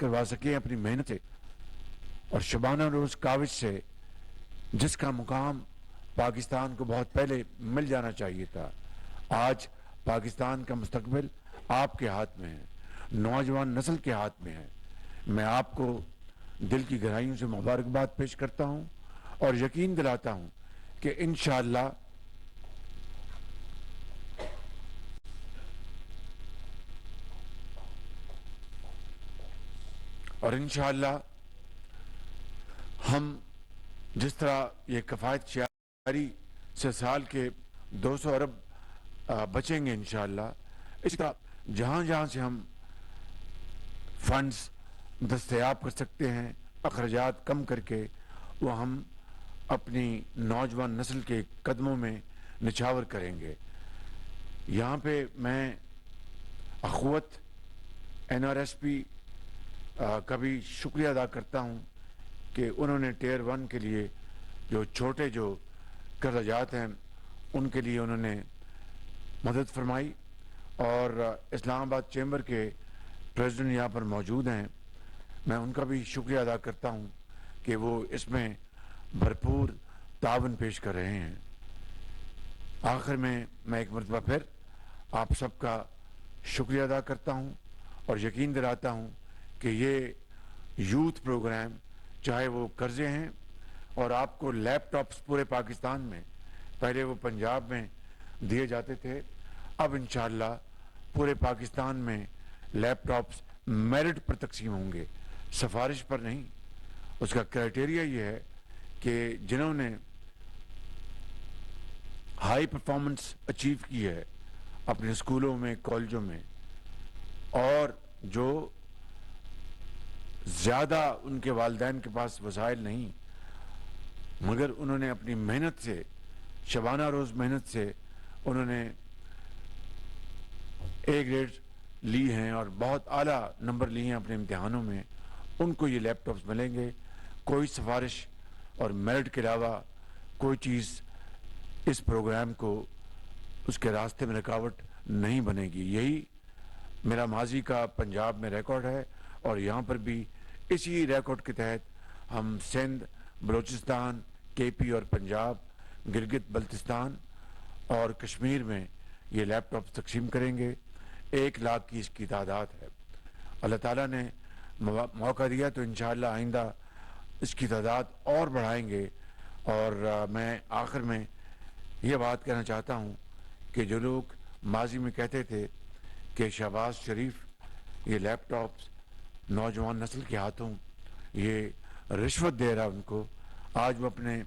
करवा सके अपनी मेहनत से और शबाना रोज काविश से, जिसका मुकाम पाकिस्तान को बहुत पहले मिल जाना चाहिए था। आज पाकिस्तान का मुस्तकबिल आपके हाथ में है, नौजवान नस्ल के हाथ में है। मैं आपको दिल की गहराइयों से मुबारकबाद पेश करता हूं और यकीन दिलाता हूं कि इंशाअल्लाह हम जिस तरह ये कफ़ायत शारी से साल के 200 अरब बचेंगे इंशाअल्लाह, इस तरह जहाँ जहाँ से हम फंड्स दस्तयाब कर सकते हैं अखराजात कम करके, वो हम अपनी नौजवान नस्ल के कदमों में निछावर करेंगे। यहाँ पे मैं अखुवत NRSP का भी शुक्रिया अदा करता हूँ कि उन्होंने टियर 1 के लिए जो छोटे जो कर्जात हैं उनके लिए उन्होंने मदद फरमाई, और इस्लामाबाद चैम्बर के प्रेसिडेंट यहाँ पर मौजूद हैं, मैं उनका भी शुक्रिया अदा करता हूँ कि वो इसमें भरपूर तावन पेश कर रहे हैं। आखिर में मैं एक मरतबा फिर आप सबका शुक्रिया अदा करता हूँ और यकीन दिलाता हूँ कि ये यूथ प्रोग्राम, चाहे वो कर्जे हैं और आपको लैपटॉप्स पूरे पाकिस्तान में, पहले वो पंजाब में दिए जाते थे, अब इंशाअल्लाह पूरे पाकिस्तान में लैपटॉप्स मेरिट पर तकसीम होंगे, सिफारिश पर नहीं। उसका क्राइटेरिया ये है कि जिन्होंने हाई परफॉर्मेंस अचीव की है अपने स्कूलों में, कॉलेजों में, और जो ज़्यादा उनके वालिदैन के पास वसाइल नहीं, मगर उन्होंने अपनी मेहनत से, शबाना रोज़ मेहनत से उन्होंने ए ग्रेड ली हैं और बहुत आला नंबर लिए हैं अपने इम्तिहानों में, उनको ये लैपटॉप्स मिलेंगे। कोई सिफारिश और मेरिट के अलावा कोई चीज़ इस प्रोग्राम को, उसके रास्ते में रुकावट नहीं बनेगी। यही मेरा माजी का पंजाब में रिकॉर्ड है और यहाँ पर भी इसी रिकॉर्ड के तहत हम सिंध, बलूचिस्तान, KP और पंजाब, गिलगित बल्तिस्तान और कश्मीर में ये लैपटॉप तकसीम करेंगे। 1 लाख की इसकी तादाद है। अल्लाह ताला ने मौका दिया तो इंशाअल्लाह आइंदा इसकी तादाद और बढ़ाएंगे। और मैं आखिर में ये बात कहना चाहता हूँ कि जो लोग माजी में कहते थे कि शहबाज शरीफ ये लैपटॉप्स नौजवान नस्ल के हाथों ये रिश्वत दे रहा है उनको, आज वो अपने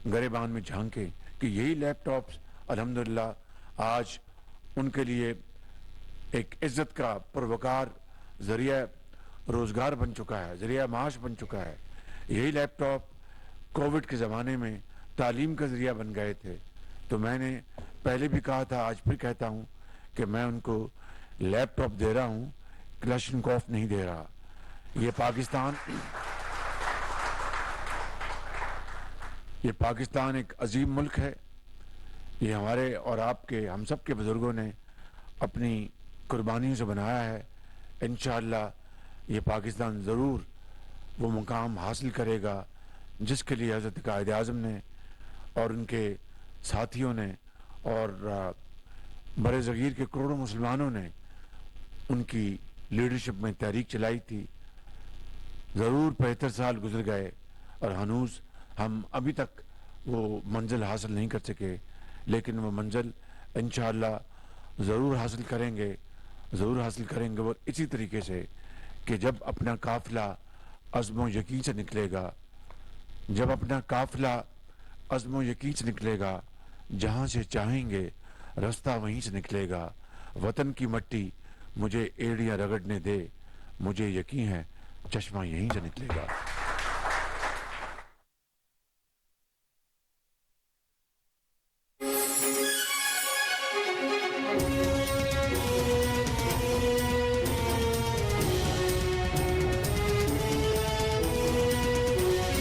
गरेबान में झांके कि यही लैपटॉप्स अल्हम्दुलिल्लाह आज उनके लिए एक इज्जत का पुरवकार ज़रिया रोज़गार बन चुका है, ज़रिया माश बन चुका है। यही लैपटॉप कोविड के ज़माने में तालीम का ज़रिया बन गए थे। तो मैंने पहले भी कहा था, आज फिर कहता हूँ कि मैं उनको लैपटॉप दे रहा हूँ, क्लाशनकोफ नहीं दे रहा। ये पाकिस्तान एक अजीम मुल्क है। ये हमारे और आपके, हम सब के बुज़ुर्गों ने अपनी कुर्बानियों से बनाया है। इंशाअल्लाह ये पाकिस्तान ज़रूर वो मुकाम हासिल करेगा जिसके लिए हज़रत कायद आज़म ने और उनके साथियों ने और बड़े ज़गीर के करोड़ों मुसलमानों ने उनकी लीडरशिप में तहरीक चलाई थी। ज़रूर 75 साल गुजर गए और हनूज़ हम अभी तक वो मंजिल हासिल नहीं कर सके, लेकिन वो मंजिल इंशाअल्लाह ज़रूर हासिल करेंगे, ज़रूर हासिल करेंगे। और इसी तरीके से कि जब अपना काफ़िला अज़्म यकीन से निकलेगा, जब अपना काफ़िला अज़्म यकीन से निकलेगा, जहाँ से चाहेंगे रास्ता वहीं से निकलेगा। वतन की मट्टी मुझे एड़ियाँ रगड़ने दे, मुझे यकीन है चश्मा यहीं से निकलेगा।